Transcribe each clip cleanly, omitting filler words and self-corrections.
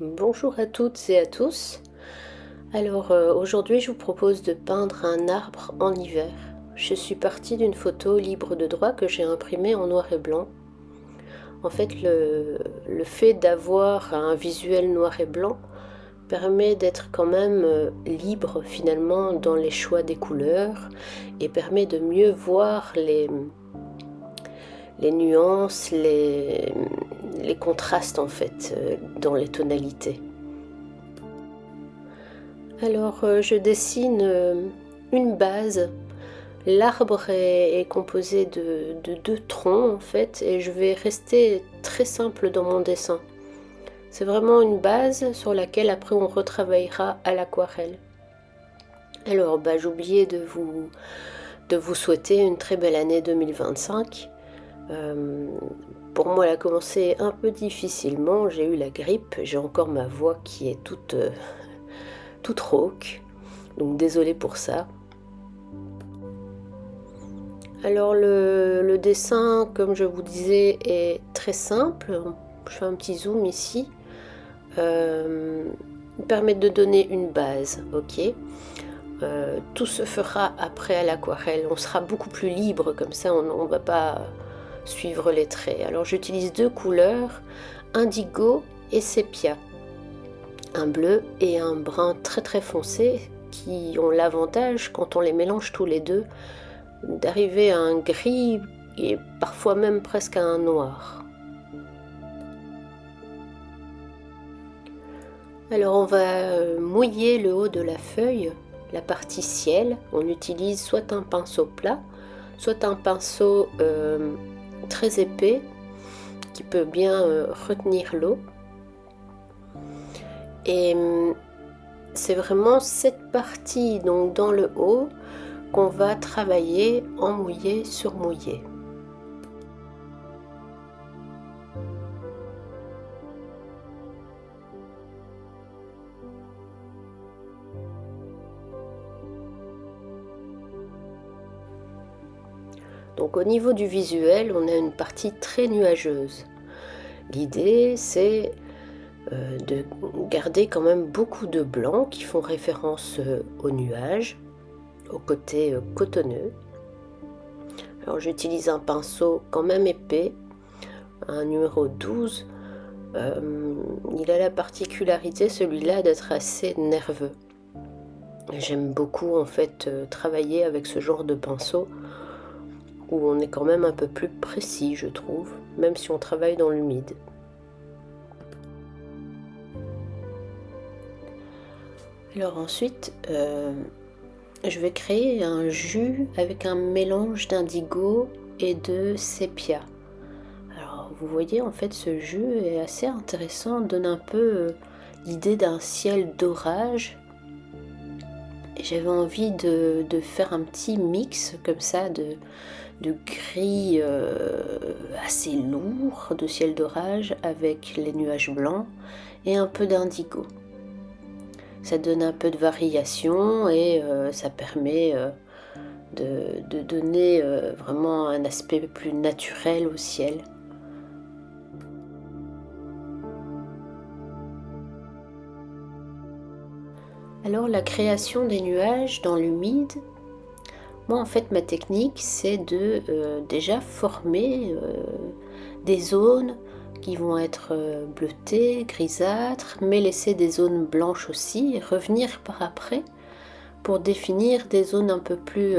Bonjour à toutes et à tous. Alors aujourd'hui je vous propose de peindre un arbre en hiver. Je suis partie d'une photo libre de droit que j'ai imprimée en noir et blanc. En fait le fait d'avoir un visuel noir et blanc permet d'être quand même libre finalement dans les choix des couleurs et permet de mieux voir les nuances, les contrastes en fait dans les tonalités. Alors je dessine une base. L'arbre est composé de deux troncs en fait et je vais rester très simple dans mon dessin. C'est vraiment une base sur laquelle après on retravaillera à l'aquarelle. Alors j'ai oublié de vous souhaiter une très belle année 2025. Pour moi elle a commencé un peu difficilement, j'ai eu la grippe, j'ai encore ma voix qui est toute rauque, donc désolée pour ça. Alors le dessin, comme je vous disais, est très simple. Je fais un petit zoom ici. Il permet de donner une base, ok. Tout se fera après à l'aquarelle. On sera beaucoup plus libre comme ça, on ne va pas suivre les traits. Alors j'utilise deux couleurs, indigo et sépia. Un bleu et un brun très très foncé qui ont l'avantage, quand on les mélange tous les deux, d'arriver à un gris et parfois même presque à un noir. Alors on va mouiller le haut de la feuille, la partie ciel. On utilise soit un pinceau plat, soit un pinceau très épais qui peut bien retenir l'eau. Et c'est vraiment cette partie, donc dans le haut, qu'on va travailler en mouillé sur mouillé. Donc au niveau du visuel, on a une partie très nuageuse. L'idée, c'est de garder quand même beaucoup de blancs qui font référence aux nuages, au côté cotonneux. Alors j'utilise un pinceau quand même épais, un numéro 12. Il a la particularité, celui-là, d'être assez nerveux. J'aime beaucoup en fait travailler avec ce genre de pinceau où on est quand même un peu plus précis, je trouve, même si on travaille dans l'humide. Alors ensuite, je vais créer un jus avec un mélange d'indigo et de sépia. Alors vous voyez, en fait ce jus est assez intéressant, donne un peu l'idée d'un ciel d'orage. Et j'avais envie de faire un petit mix comme ça de gris assez lourd, de ciel d'orage avec les nuages blancs et un peu d'indigo. Ça donne un peu de variation et ça permet de donner vraiment un aspect plus naturel au ciel. Alors la création des nuages dans l'humide, moi en fait ma technique c'est de déjà former des zones qui vont être bleutées, grisâtres, mais laisser des zones blanches aussi et revenir par après pour définir des zones un peu plus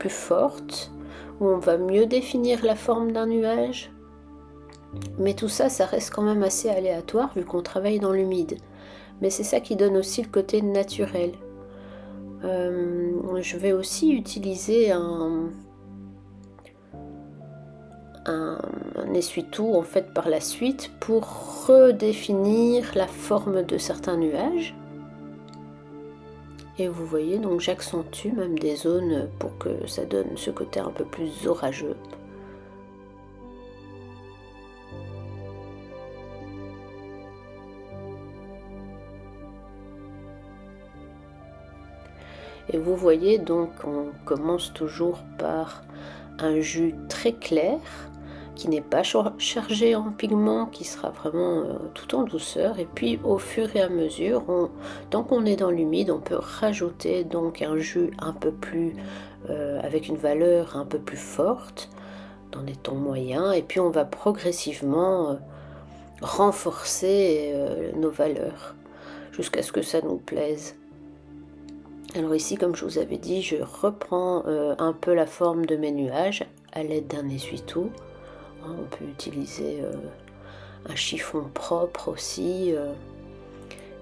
fortes où on va mieux définir la forme d'un nuage. Mais tout ça, ça reste quand même assez aléatoire vu qu'on travaille dans l'humide. Mais c'est ça qui donne aussi le côté naturel. Je vais aussi utiliser un essuie-tout en fait par la suite pour redéfinir la forme de certains nuages. Et vous voyez, donc j'accentue même des zones pour que ça donne ce côté un peu plus orageux. Et vous voyez, donc on commence toujours par un jus très clair qui n'est pas chargé en pigments, qui sera vraiment tout en douceur. Et puis au fur et à mesure, tant qu'on est dans l'humide, on peut rajouter donc un jus un peu plus avec une valeur un peu plus forte dans des tons moyens, et puis on va progressivement renforcer nos valeurs jusqu'à ce que ça nous plaise. Alors ici, comme je vous avais dit, je reprends un peu la forme de mes nuages à l'aide d'un essuie-tout. On peut utiliser un chiffon propre aussi,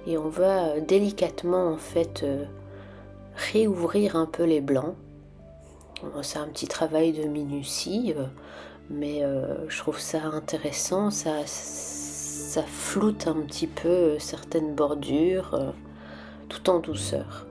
et on va délicatement en fait réouvrir un peu les blancs. C'est un petit travail de minutie, mais je trouve ça intéressant, ça floute un petit peu certaines bordures, tout en douceur.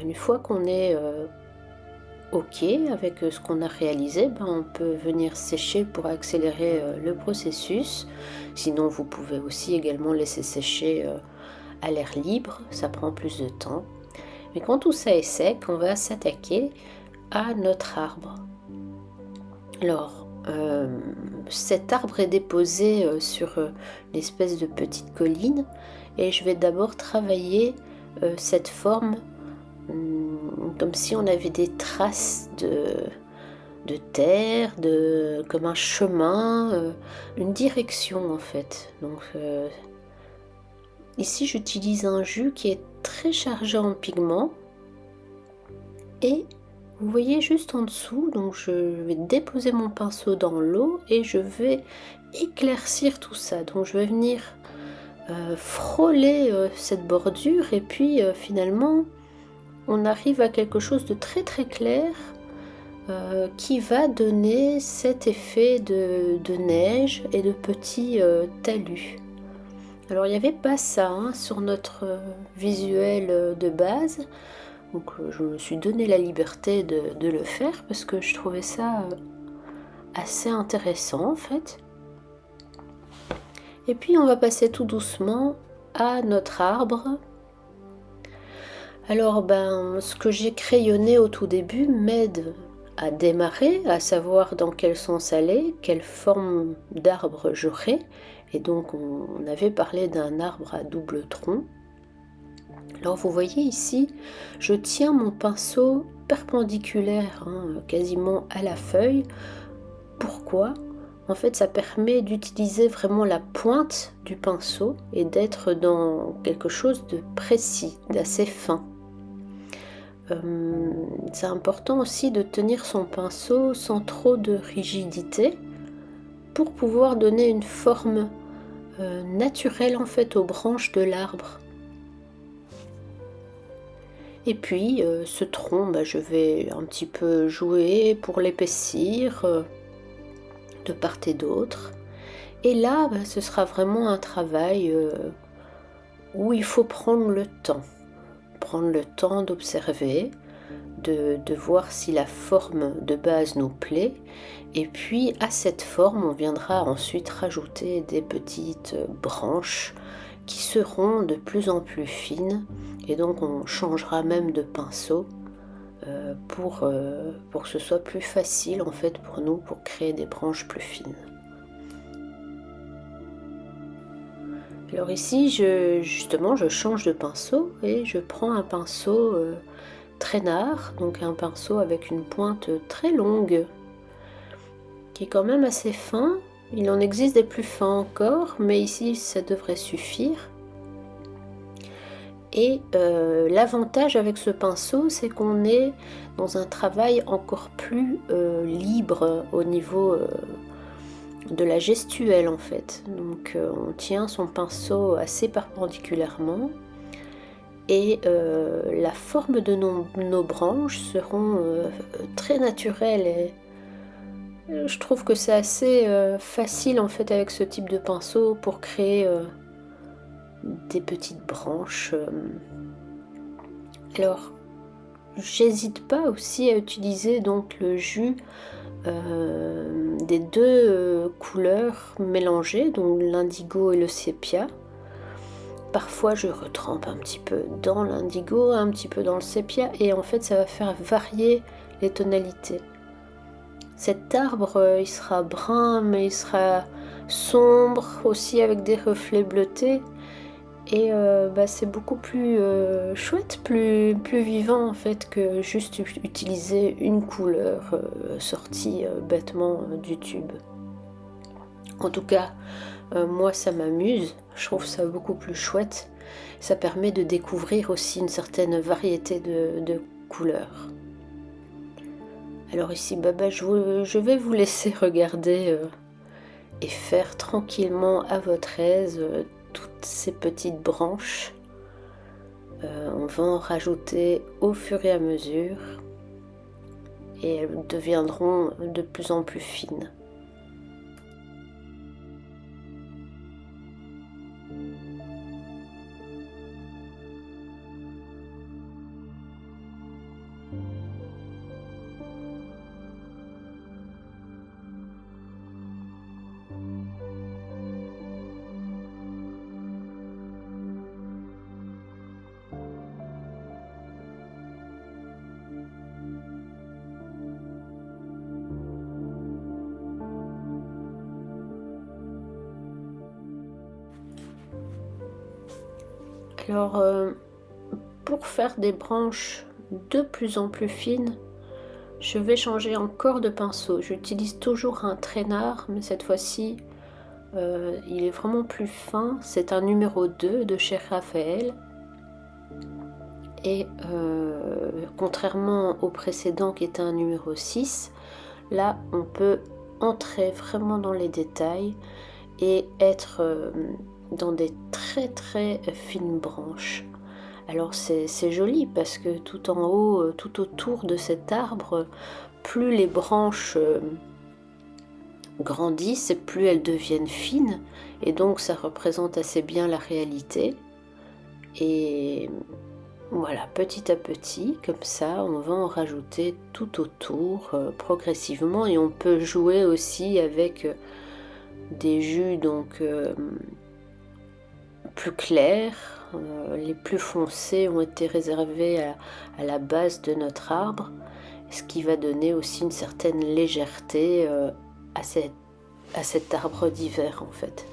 Une fois qu'on est OK avec ce qu'on a réalisé, on peut venir sécher pour accélérer le processus. Sinon, vous pouvez aussi également laisser sécher à l'air libre, ça prend plus de temps. Mais quand tout ça est sec, on va s'attaquer à notre arbre. Alors, cet arbre est déposé sur une espèce de petite colline, et je vais d'abord travailler cette forme comme si on avait des traces de terre, comme un chemin, une direction en fait. Donc ici j'utilise un jus qui est très chargé en pigments, et vous voyez juste en dessous, donc je vais déposer mon pinceau dans l'eau et je vais éclaircir tout ça. Donc je vais venir frôler cette bordure, et puis finalement on arrive à quelque chose de très très clair qui va donner cet effet de neige et de petits talus. Alors il n'y avait pas ça sur notre visuel de base, donc je me suis donné la liberté de le faire parce que je trouvais ça assez intéressant en fait. Et puis on va passer tout doucement à notre arbre. Alors ce que j'ai crayonné au tout début m'aide à démarrer, à savoir dans quel sens aller, quelle forme d'arbre j'aurai. Et donc on avait parlé d'un arbre à double tronc. Alors vous voyez ici, je tiens mon pinceau perpendiculaire, quasiment à la feuille. Pourquoi ? En fait, ça permet d'utiliser vraiment la pointe du pinceau et d'être dans quelque chose de précis, d'assez fin. C'est important aussi de tenir son pinceau sans trop de rigidité pour pouvoir donner une forme naturelle en fait aux branches de l'arbre. Et puis ce tronc, je vais un petit peu jouer pour l'épaissir de part et d'autre. Et là, ce sera vraiment un travail où il faut prendre le temps. Prendre le temps d'observer, de voir si la forme de base nous plaît. Et puis à cette forme, on viendra ensuite rajouter des petites branches qui seront de plus en plus fines. Et donc on changera même de pinceau pour que ce soit plus facile en fait pour nous pour créer des branches plus fines. Alors ici justement je change de pinceau et je prends un pinceau traînard, donc un pinceau avec une pointe très longue qui est quand même assez fin. Il en existe des plus fins encore, mais ici ça devrait suffire. Et l'avantage avec ce pinceau, c'est qu'on est dans un travail encore plus libre au niveau de la gestuelle en fait. Donc on tient son pinceau assez perpendiculairement et la forme de nos branches seront très naturelles et je trouve que c'est assez facile en fait avec ce type de pinceau pour créer des petites branches. Alors j'hésite pas aussi à utiliser donc le jus des deux couleurs mélangées, donc l'indigo et le sépia. Parfois je retrempe un petit peu dans l'indigo, un petit peu dans le sépia et en fait ça va faire varier les tonalités. Cet arbre il sera brun mais il sera sombre aussi avec des reflets bleutés et c'est beaucoup plus chouette, plus vivant en fait que juste utiliser une couleur sortie bêtement du tube. En tout cas, moi ça m'amuse, je trouve ça beaucoup plus chouette. Ça permet de découvrir aussi une certaine variété de couleurs. Alors ici, je vais vous laisser regarder et faire tranquillement à votre aise toutes ces petites branches. On va en rajouter au fur et à mesure et elles deviendront de plus en plus fines. Alors, pour faire des branches de plus en plus fines, je vais changer encore de pinceau. J'utilise toujours un traînard, mais cette fois-ci, il est vraiment plus fin. C'est un numéro 2 de chez Raphaël. Et contrairement au précédent qui était un numéro 6, là, on peut entrer vraiment dans les détails et être dans des très très fines branches. Alors c'est joli parce que tout en haut, tout autour de cet arbre, plus les branches grandissent et plus elles deviennent fines et donc ça représente assez bien la réalité. Et voilà, petit à petit, comme ça, on va en rajouter tout autour progressivement et on peut jouer aussi avec des jus donc plus clairs. Les plus foncés ont été réservés à la base de notre arbre, ce qui va donner aussi une certaine légèreté à cet arbre d'hiver en fait.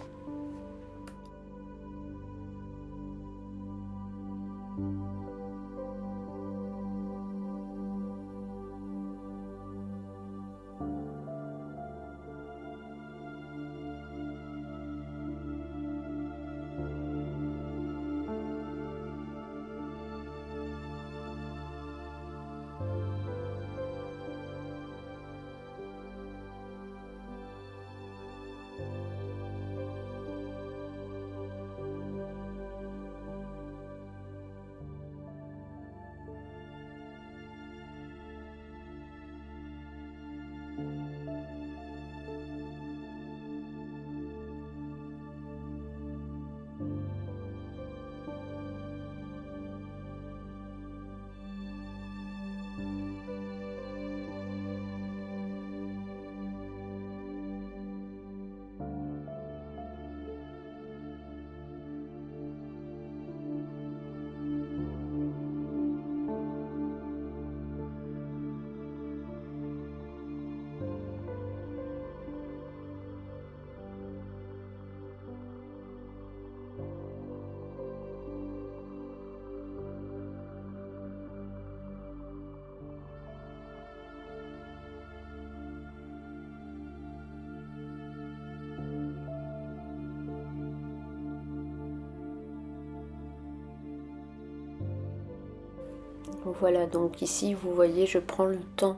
Voilà, donc ici vous voyez, je prends le temps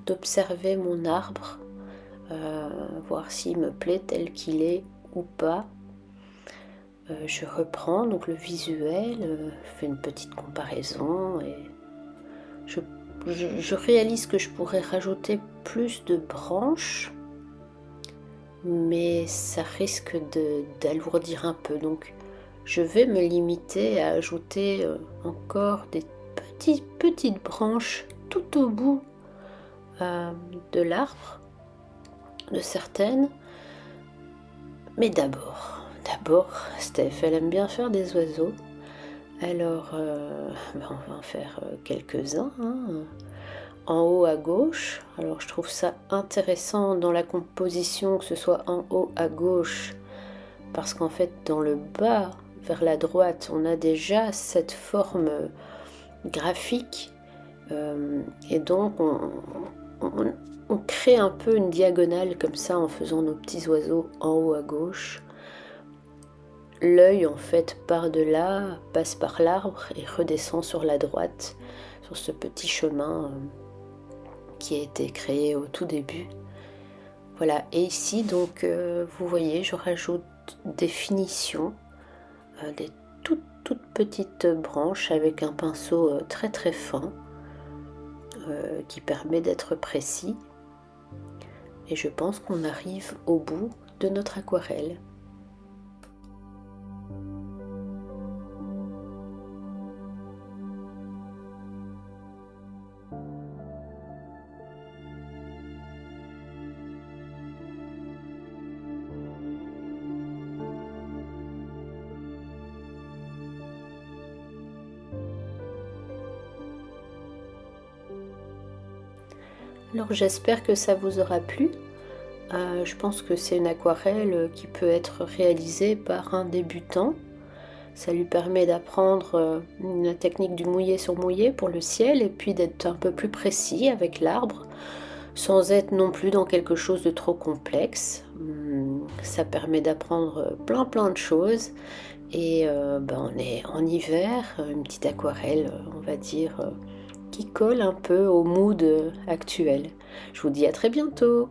d'observer mon arbre, voir s'il me plaît tel qu'il est ou pas. Je reprends donc le visuel, fais une petite comparaison et je réalise que je pourrais rajouter plus de branches, mais ça risque d'alourdir un peu. Donc je vais me limiter à ajouter encore des petites branches tout au bout de l'arbre, de certaines. Mais d'abord, Steph, elle aime bien faire des oiseaux. Alors, on va en faire quelques-uns, hein. En haut à gauche, alors je trouve ça intéressant dans la composition que ce soit en haut à gauche, parce qu'en fait dans le bas vers la droite, on a déjà cette forme graphique, et donc on crée un peu une diagonale comme ça en faisant nos petits oiseaux en haut à gauche. L'œil en fait part de là, passe par l'arbre et redescend sur la droite, sur ce petit chemin qui a été créé au tout début. Voilà, et ici donc vous voyez, je rajoute des finitions, des toutes petites branches avec un pinceau très très fin qui permet d'être précis. Et je pense qu'on arrive au bout de notre aquarelle. Alors j'espère que ça vous aura plu. Je pense que c'est une aquarelle qui peut être réalisée par un débutant. Ça lui permet d'apprendre la technique du mouillé sur mouillé pour le ciel et puis d'être un peu plus précis avec l'arbre sans être non plus dans quelque chose de trop complexe. Ça permet d'apprendre plein de choses et on est en hiver, une petite aquarelle on va dire qui colle un peu au mood actuel. Je vous dis à très bientôt.